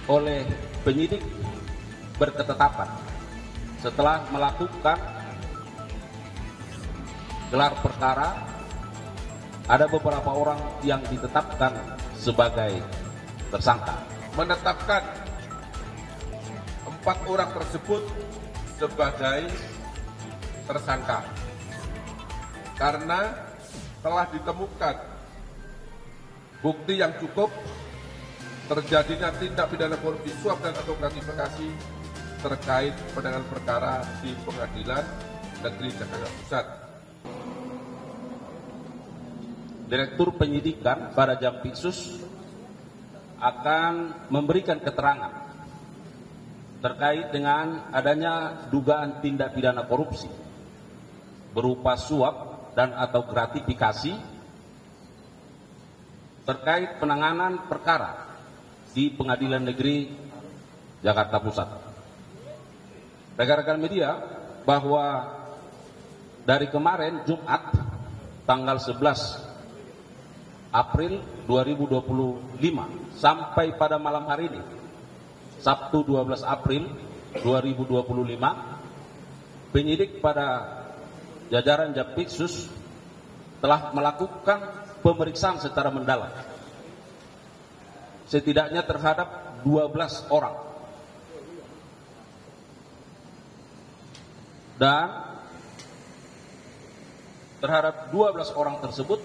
oleh penyidik berketetapan setelah melakukan gelar perkara. Ada beberapa orang yang ditetapkan sebagai tersangka. Menetapkan 4 orang tersebut sebagai tersangka karena telah ditemukan bukti yang cukup terjadinya tindak pidana korupsi suap dan atau gratifikasi terkait penanganan perkara di Pengadilan Negeri Jakarta Pusat. Direktur Penyidikan pada Jampitsus akan memberikan keterangan terkait dengan adanya dugaan tindak pidana korupsi berupa suap dan atau gratifikasi terkait penanganan perkara di Pengadilan Negeri Jakarta Pusat. Rekan-rekan media, bahwa dari kemarin Jumat tanggal 11 April 2025 sampai pada malam hari ini Sabtu 12 April 2025, penyidik pada jajaran Jampitsus telah melakukan pemeriksaan secara mendalam setidaknya terhadap 12 orang dan terhadap 12 orang tersebut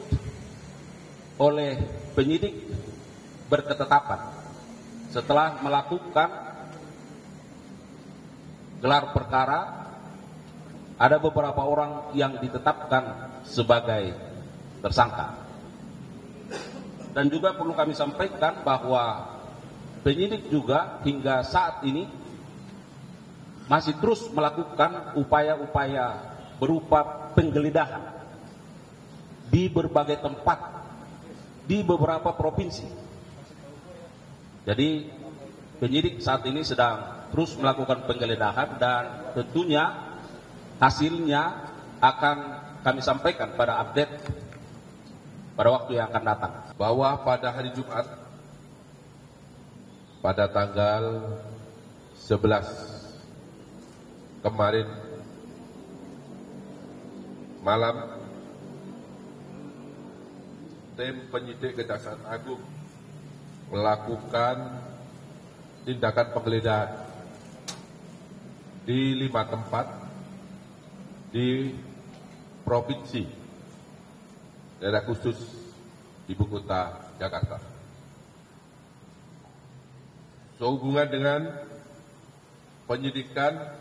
oleh penyidik berketetapan setelah melakukan gelar perkara. Ada beberapa orang yang ditetapkan sebagai tersangka. Dan juga perlu kami sampaikan bahwa penyidik juga hingga saat ini masih terus melakukan upaya-upaya berupa penggeledahan di berbagai tempat di beberapa provinsi. Jadi penyidik saat ini sedang terus melakukan penggeledahan dan tentunya hasilnya akan kami sampaikan pada update pada waktu yang akan datang. Bahwa pada hari Jumat pada tanggal 11 kemarin malam, tim penyidik Kejaksaan Agung melakukan tindakan penggeledahan di 5 tempat di provinsi daerah khusus ibu kota Jakarta. Sehubungan dengan penyidikan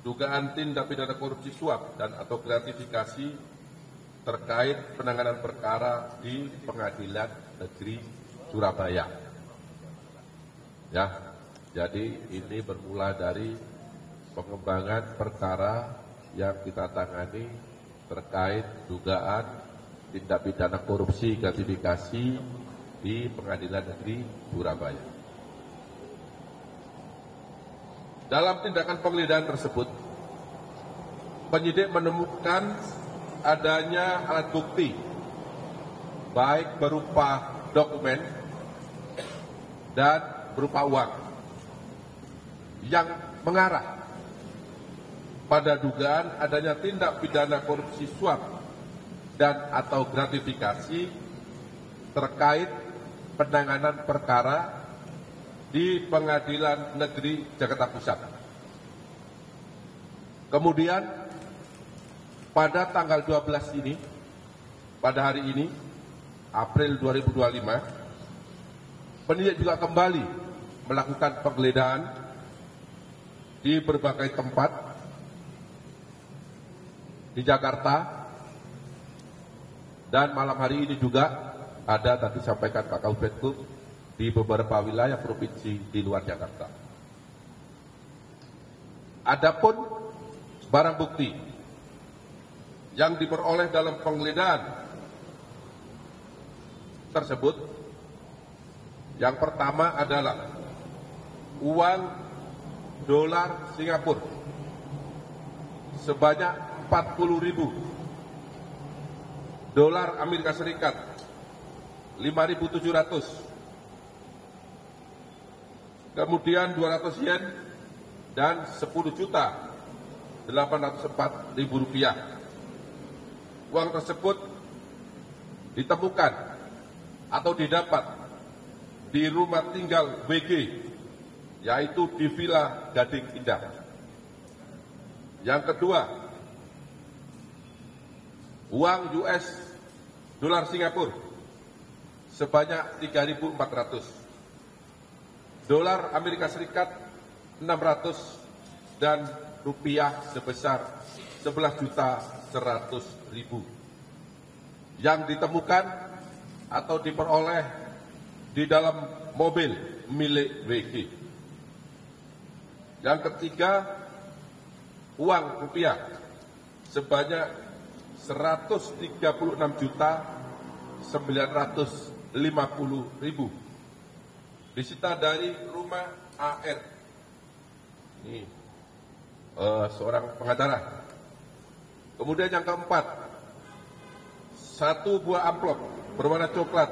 dugaan tindak pidana korupsi suap dan atau gratifikasi terkait penanganan perkara di Pengadilan Negeri Surabaya. Ya, jadi ini bermula dari pengembangan perkara yang kita tangani terkait dugaan tindak pidana korupsi gratifikasi di Pengadilan Negeri Surabaya. Dalam tindakan penggeledahan tersebut, penyidik menemukan adanya alat bukti, baik berupa dokumen dan berupa uang, yang mengarah pada dugaan adanya tindak pidana korupsi suap dan atau gratifikasi terkait penanganan perkara di Pengadilan Negeri Jakarta Pusat. Kemudian pada tanggal 12 ini, pada hari ini, April 2025, penyidik juga kembali melakukan penggeledahan di berbagai tempat di Jakarta, dan malam hari ini juga ada tadi sampaikan Pak Kabupaten di beberapa wilayah provinsi di luar Jakarta. Adapun barang bukti yang diperoleh dalam penggeledahan tersebut, yang pertama adalah uang dolar Singapura sebanyak 40.000, dolar Amerika Serikat 5.700, kemudian 200 yen, dan 10.804.000 rupiah. Uang tersebut ditemukan atau didapat di rumah tinggal WG, yaitu di Villa Gading Indah. Yang kedua, uang US dolar Singapura sebanyak 3.400, dolar Amerika Serikat 600, dan rupiah sebesar 11.100.000 yang ditemukan atau diperoleh di dalam mobil milik WG. Yang ketiga, uang rupiah sebanyak 136.950.000 disita dari rumah AR. Ini seorang pengacara. Kemudian yang keempat, satu buah amplop berwarna coklat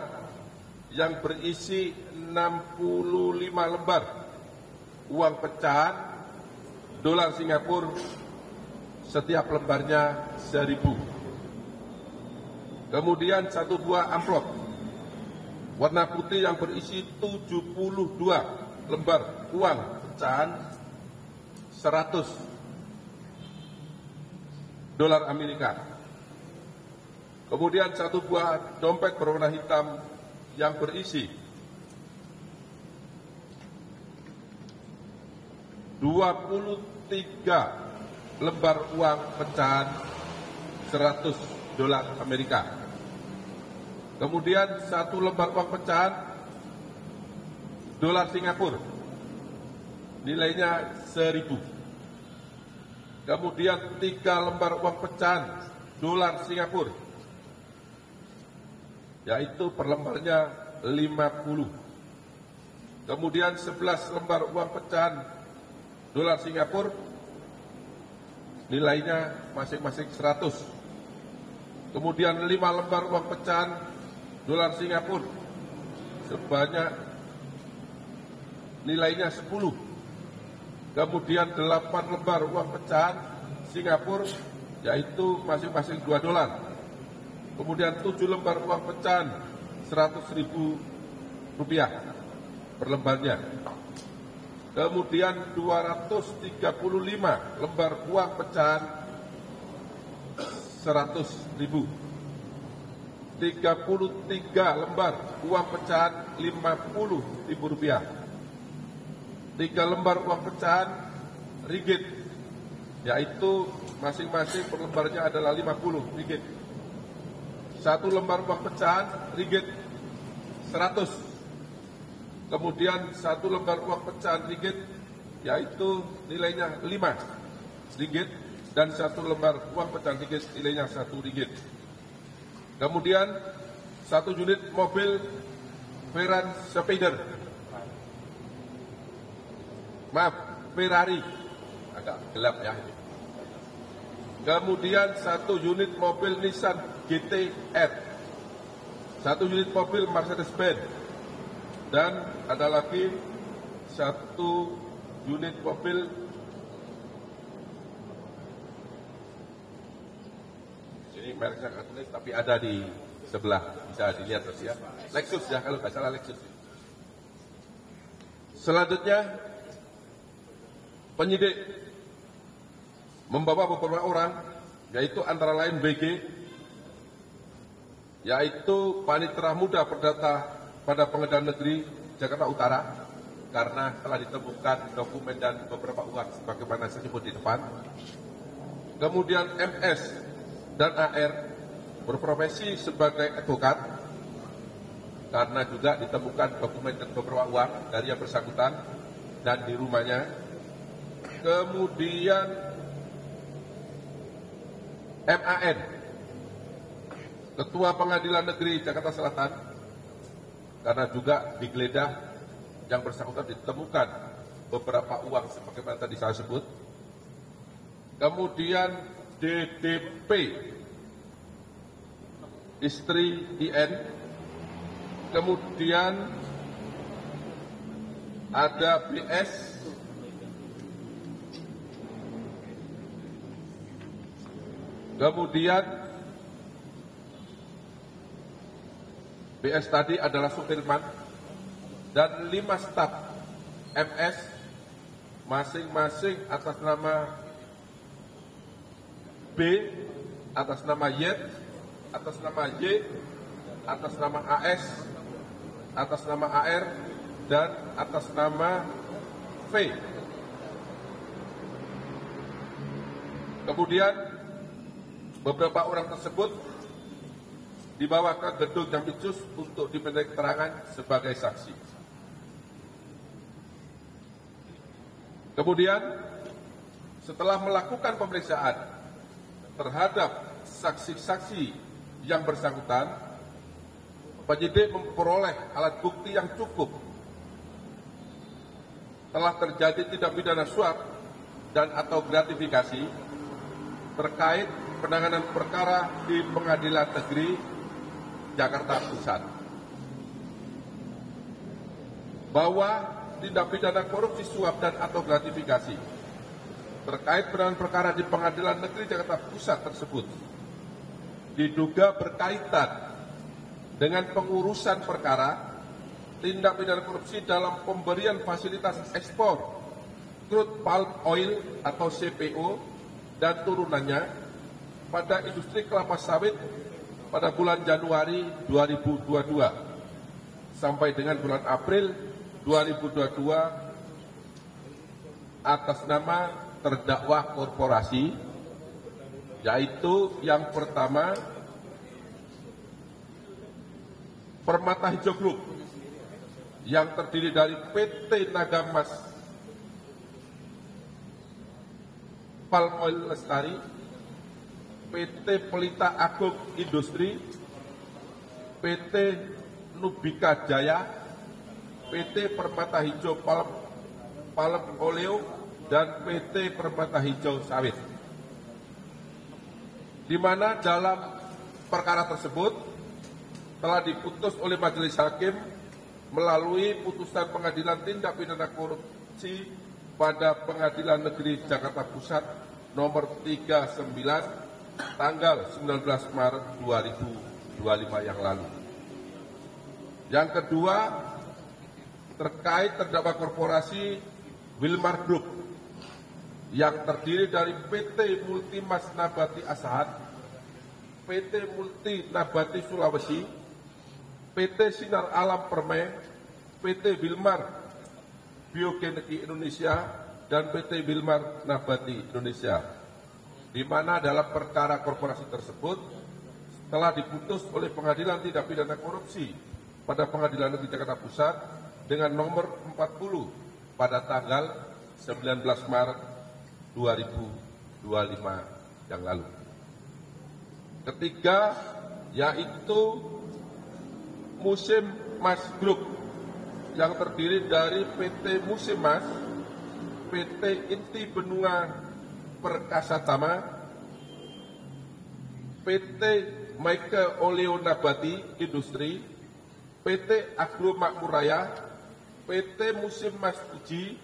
yang berisi 65 lembar uang pecahan dolar Singapura, setiap lembarnya 1.000. Kemudian satu buah amplop warna putih yang berisi 72 lembar uang pecahan 100 dolar Amerika. Kemudian satu buah dompet berwarna hitam yang berisi 23 lembar uang pecahan 100 dolar Amerika. Kemudian satu lembar uang pecahan dolar Singapura, nilainya 1.000. Kemudian 3 lembar uang pecahan dolar Singapura, yaitu per lembarnya 50. Kemudian 11 lembar uang pecahan dolar Singapura, nilainya masing-masing 100. Kemudian 5 lembar uang pecahan dolar Singapura sebanyak nilainya 10. Kemudian 8 lembar uang pecahan Singapura, yaitu masing-masing 2 dolar. Kemudian 7 lembar uang pecahan 100.000 rupiah per lembarnya. Kemudian 235 lembar uang pecahan 100.000. 33 lembar uang pecahan 50.000 rupiah. 3 lembar uang pecahan ringgit, yaitu masing-masing per lembarnya adalah 50 ringgit. 1 lembar uang pecahan ringgit 100. Kemudian 1 lembar uang pecahan ringgit, yaitu nilainya 5 ringgit, dan 1 lembar uang pecahan ringgit nilainya 1 ringgit. Kemudian 1 unit mobil Veran Spider, Ferrari, agak gelap ya ini. Kemudian 1 unit mobil Nissan GT-R, 1 unit mobil Mercedes-Benz, dan ada lagi 1 unit mobil ini mereknya nggak tulis, tapi ada di sebelah, bisa dilihat terus ya. Lexus ya, kalau nggak salah Lexus. Selanjutnya, penyidik membawa beberapa orang, yaitu antara lain BG, yaitu Panitera Muda Perdata pada Pengadilan Negeri Jakarta Utara, karena telah ditemukan dokumen dan beberapa uang sebagaimana saya sebut di depan. Kemudian MS dan AR berprofesi sebagai advokat, karena juga ditemukan dokumen dan beberapa uang dari yang bersangkutan dan di rumahnya. Kemudian MAN, Ketua Pengadilan Negeri Jakarta Selatan, karena juga digeledah yang bersangkutan ditemukan beberapa uang sebagaimana tadi saya sebut. Kemudian DDP, istri IN, kemudian ada BS, kemudian BS tadi adalah Sudirman, dan 5 staf MS masing-masing atas nama B, atas nama Y, atas nama Y, atas nama AS, atas nama AR, dan atas nama V. Kemudian beberapa orang tersebut dibawa ke gedung Jampitsus untuk dimintai keterangan sebagai saksi. Kemudian setelah melakukan pemeriksaan terhadap saksi-saksi yang bersangkutan, penyidik memperoleh alat bukti yang cukup telah terjadi tindak pidana suap dan atau gratifikasi terkait penanganan perkara di Pengadilan Negeri Jakarta Pusat, bahwa tindak pidana korupsi suap dan atau gratifikasi terkait penanganan perkara di Pengadilan Negeri Jakarta Pusat tersebut diduga berkaitan dengan pengurusan perkara tindak pidana korupsi dalam pemberian fasilitas ekspor crude palm oil atau CPO dan turunannya pada industri kelapa sawit pada bulan Januari 2022 sampai dengan bulan April 2022 atas nama terdakwa korporasi, yaitu yang pertama Permata Hijau Group yang terdiri dari PT Nagamas Palm Oil Lestari, PT Pelita Agung Industri, PT Nubika Jaya, PT Permata Hijau Palm Oleo, dan PT Permata Hijau Sawit. Di mana dalam perkara tersebut telah diputus oleh Majelis Hakim melalui putusan Pengadilan Tindak Pidana Korupsi pada Pengadilan Negeri Jakarta Pusat nomor 39 tanggal 19 Maret 2025 yang lalu. Yang kedua, terkait terdakwa korporasi Wilmar Group yang terdiri dari PT Multimas Nabati Asahan, PT Multi Nabati Sulawesi, PT Sinar Alam Permai, PT Wilmar Biogenetik Indonesia, dan PT Wilmar Nabati Indonesia, di mana dalam perkara korporasi tersebut telah diputus oleh Pengadilan Tindak Pidana Korupsi pada Pengadilan Negeri Jakarta Pusat dengan nomor 40 pada tanggal 19 Maret 2025 yang lalu. Ketiga, yaitu Musim Mas Group yang terdiri dari PT Musim Mas, PT Inti Benua Perkasa Tama, PT Maike Oleo Nabati Industri, PT Agro Makmur Raya, PT Musim Mas Uji,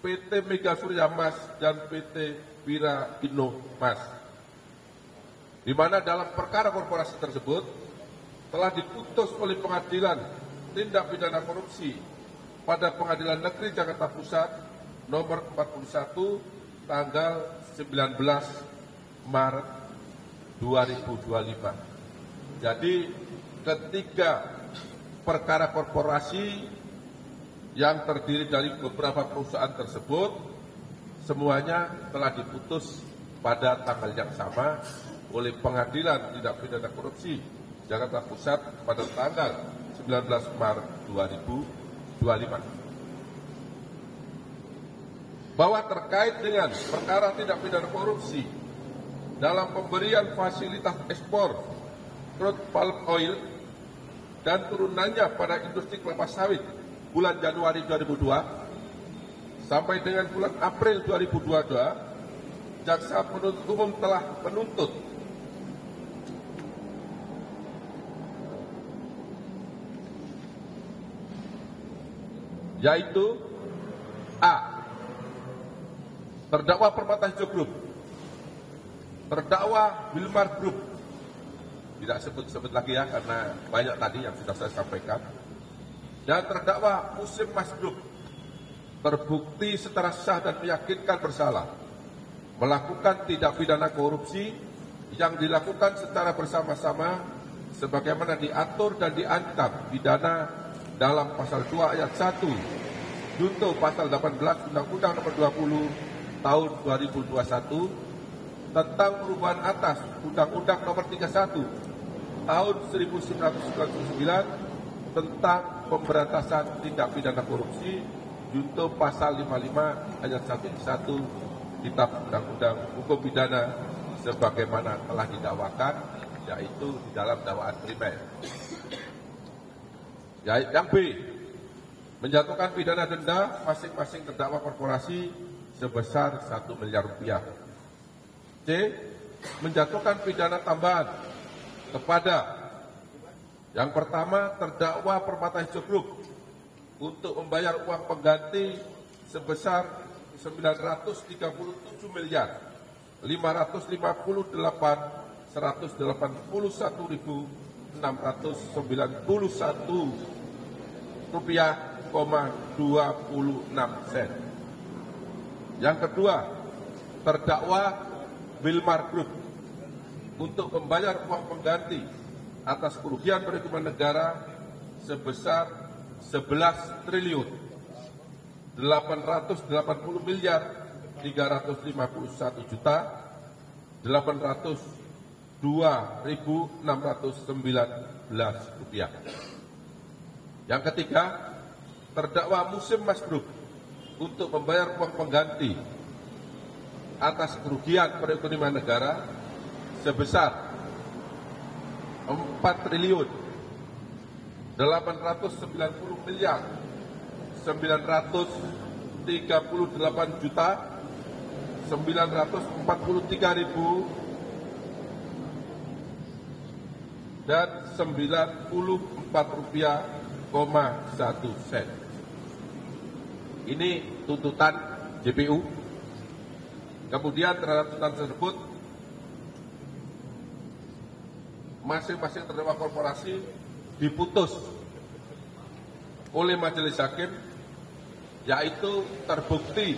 PT Mega Surya Mas, dan PT Wira Inno Mas. Di mana dalam perkara korporasi tersebut telah diputus oleh Pengadilan Tindak Pidana Korupsi pada Pengadilan Negeri Jakarta Pusat nomor 41 tanggal 19 Maret 2025. Jadi ketiga perkara korporasi yang terdiri dari beberapa perusahaan tersebut semuanya telah diputus pada tanggal yang sama oleh Pengadilan Tindak Pidana Korupsi Jakarta Pusat pada tanggal 19 Maret 2025. Bahwa terkait dengan perkara tindak pidana korupsi dalam pemberian fasilitas ekspor crude palm oil dan turunannya pada industri kelapa sawit bulan Januari 2002 sampai dengan bulan April 2022, jaksa penuntut umum telah menuntut yaitu A. Terdakwa Permata Hijau Group, terdakwa Wilmar Group, tidak sebut-sebut lagi ya karena banyak tadi yang sudah saya sampaikan, dan terdakwa Musim Mas Group terbukti secara sah dan meyakinkan bersalah melakukan tindak pidana korupsi yang dilakukan secara bersama-sama sebagaimana diatur dan diancam pidana dalam pasal 2 ayat 1 junto pasal 18 Undang-Undang Nomor 20 Tahun 2021 tentang perubahan atas Undang-Undang Nomor 31 Tahun 1999 tentang pemberantasan tindak pidana korupsi junto pasal 55 ayat 1 Kitab Undang-Undang Hukum Pidana sebagaimana telah didakwakan, yaitu di dalam dakwaan primer. Yang B, menjatuhkan pidana denda masing-masing terdakwa korporasi sebesar 1 miliar rupiah. C, menjatuhkan pidana tambahan kepada yang pertama terdakwa Permata Hijau Group untuk membayar uang pengganti sebesar 937 miliar 558 181.691 rupiah, 26 sen. Yang kedua, terdakwa Wilmar Group untuk membayar uang pengganti atas kerugian perekonomian negara sebesar 11 triliun 880 miliar 351 juta 802.619 rupiah. Yang ketiga, terdakwa Musim Mas Group untuk membayar uang pengganti atas kerugian perekonomian negara sebesar 4 triliun 890 miliar 938 juta 943.000 dan 94 rupiah, 1 sen. Ini tuntutan JPU. Kemudian terhadap tuntutan tersebut, masing-masing terdakwa korporasi diputus oleh majelis hakim, yaitu terbukti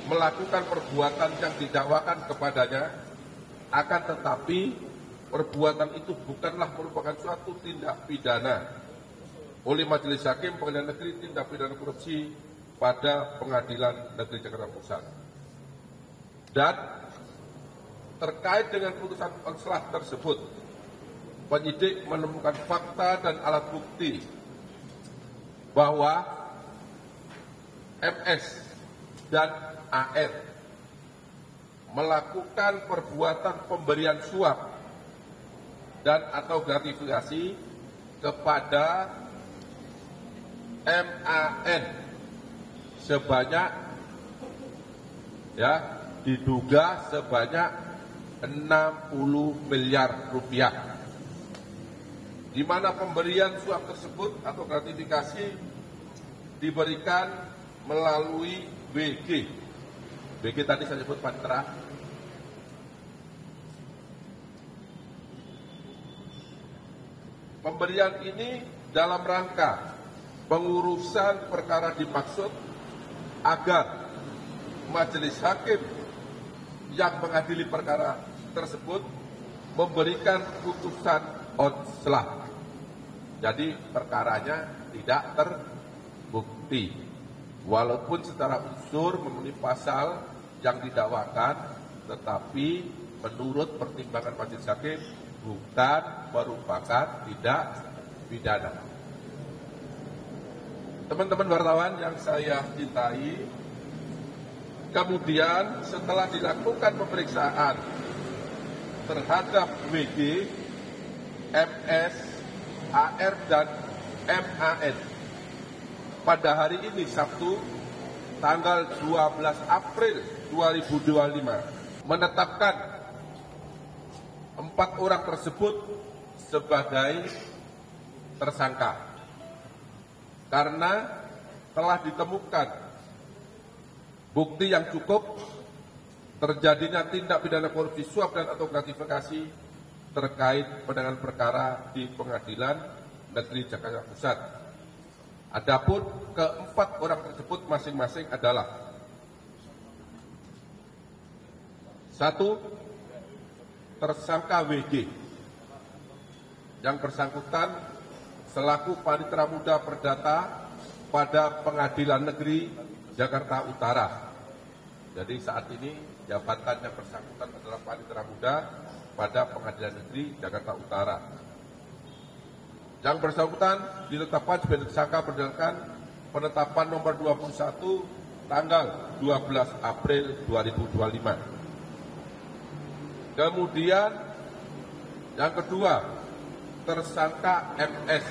melakukan perbuatan yang didakwakan kepadanya, akan tetapi perbuatan itu bukanlah merupakan suatu tindak pidana oleh majelis hakim Pengadilan Negeri Tindak Pidana Korupsi pada Pengadilan Negeri Jakarta Pusat. Dan terkait dengan putusan konslah tersebut, penyidik menemukan fakta dan alat bukti bahwa MS dan AR melakukan perbuatan pemberian suap dan atau gratifikasi kepada MAN sebanyak, diduga sebanyak 60 miliar rupiah, di mana pemberian suap tersebut atau gratifikasi diberikan melalui BG. BG tadi saya sebut panitera. Pemberian ini dalam rangka pengurusan perkara dimaksud agar majelis hakim yang mengadili perkara tersebut memberikan putusan konslah. Jadi perkaranya tidak terbukti, walaupun secara unsur memenuhi pasal yang didakwakan, tetapi menurut pertimbangan majelis hakim bukan merupakan tindak pidana. Teman-teman wartawan yang saya cintai, kemudian setelah dilakukan pemeriksaan terhadap WD, MS, AR, dan MAN pada hari ini Sabtu tanggal 12 April 2025 menetapkan 4 orang tersebut sebagai tersangka karena telah ditemukan bukti yang cukup terjadinya tindak pidana korupsi suap dan atau gratifikasi terkait penanganan perkara di Pengadilan Negeri Jakarta Pusat. Adapun keempat orang tersebut masing-masing adalah: 1. Tersangka WG yang bersangkutan selaku Panitera Muda Perdata pada Pengadilan Negeri Jakarta Utara. Jadi saat ini jabatan yang bersangkutan adalah Panitera Muda pada Pengadilan Negeri Jakarta Utara. Yang bersangkutan ditetapkan sebagai tersangka berdasarkan penetapan nomor 21 tanggal 12 April 2025. Kemudian yang kedua, tersangka MS.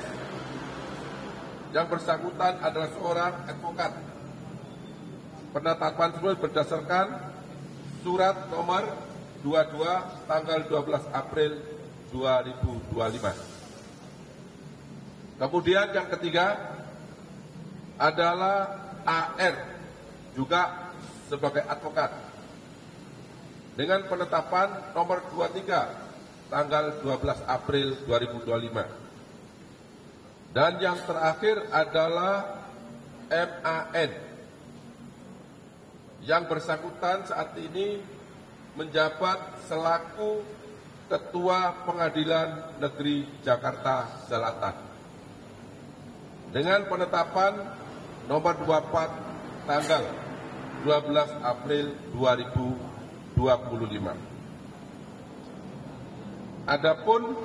Yang bersangkutan adalah seorang advokat. Penetapan tersebut berdasarkan surat nomor 22 tanggal 12 April 2025. Kemudian yang ketiga adalah AR, juga sebagai advokat. Dengan penetapan nomor 23 tanggal 12 April 2025. Dan yang terakhir adalah MAN. Yang bersangkutan saat ini menjabat selaku Ketua Pengadilan Negeri Jakarta Selatan. Dengan penetapan nomor 24 tanggal 12 April 2025. Adapun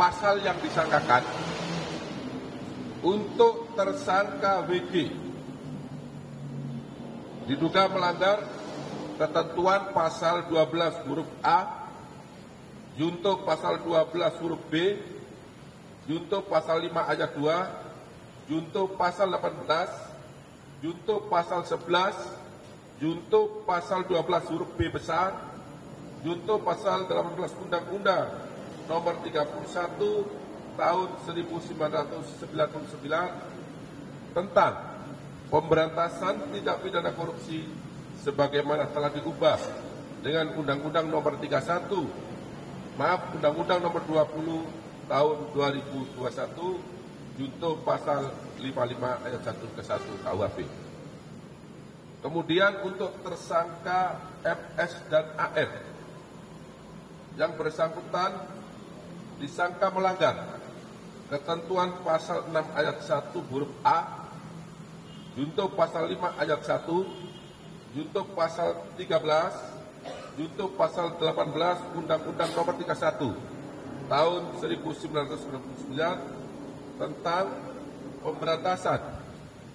pasal yang disangkakan untuk tersangka WG diduga melanggar ketentuan pasal 12 huruf A, junto pasal 12 huruf B, junto pasal 5 ayat 2, junto pasal 18, junto pasal 11, junto pasal 12 huruf B besar, junto pasal 18 Undang-Undang nomor 31 tahun 1999 tentang pemberantasan tindak pidana korupsi sebagaimana telah diubah dengan Undang-Undang nomor 31, Undang-Undang nomor 20 tahun 2021, junto pasal 55 ayat 1 ke 1 KUHP. Kemudian untuk tersangka MS dan AR yang bersangkutan disangka melanggar ketentuan pasal 6 ayat 1 huruf A, junto pasal 5 ayat 1, junto pasal 13, junto pasal 18 Undang-Undang nomor 31 tahun 1999 tentang pemberantasan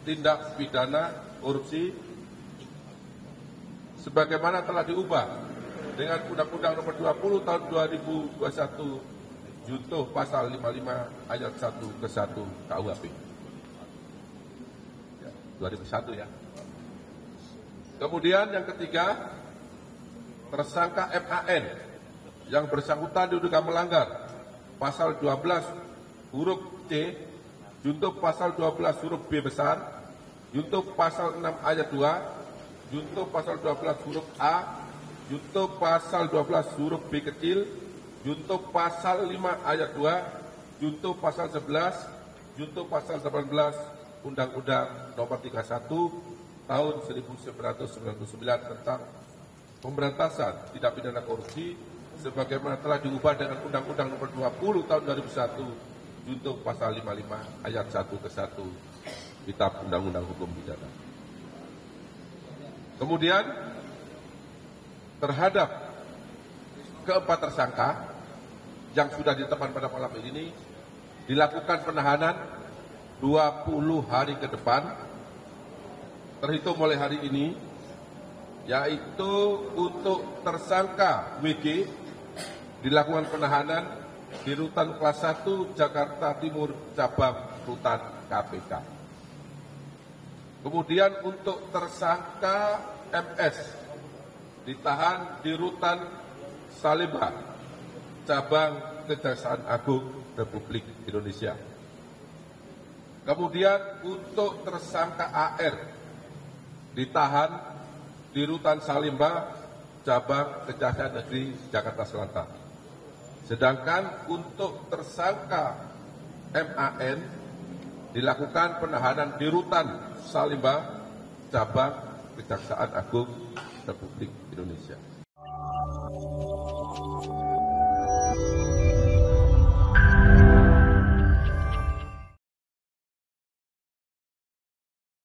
tindak pidana korupsi sebagaimana telah diubah dengan Undang-Undang nomor 20 tahun 2021 junto pasal 55 ayat 1 ke 1 KUHP. 2001 ya. Kemudian yang ketiga, tersangka MAN yang bersangkutan diduga melanggar pasal 12 huruf C, junto pasal 12 huruf B besar, junto pasal 6 ayat 2, junto pasal 12 huruf A, junto pasal 12 huruf B kecil, junto pasal 5 ayat 2, junto pasal 11, junto pasal 18 Undang-Undang nomor 31 tahun 1999 tentang pemberantasan tindak pidana korupsi sebagaimana telah diubah dengan Undang-Undang nomor 20 tahun 2001 junto pasal 55 ayat 1 ke 1 Kitab Undang-Undang Hukum Pidana. Kemudian terhadap keempat tersangka yang sudah ditetapkan pada malam ini dilakukan penahanan 20 hari ke depan terhitung mulai hari ini, yaitu untuk tersangka WG dilakukan penahanan di Rutan Kelas 1 Jakarta Timur Cabang Rutan KPK. Kemudian untuk tersangka MS ditahan di Rutan Salemba, Cabang Kejaksaan Agung Republik Indonesia. Kemudian untuk tersangka AR ditahan di Rutan Salimba, Cabang Kejaksaan Negeri Jakarta Selatan. Sedangkan untuk tersangka MAN dilakukan penahanan di Rutan Salimba, Cabang Kejaksaan Agung Republik Indonesia.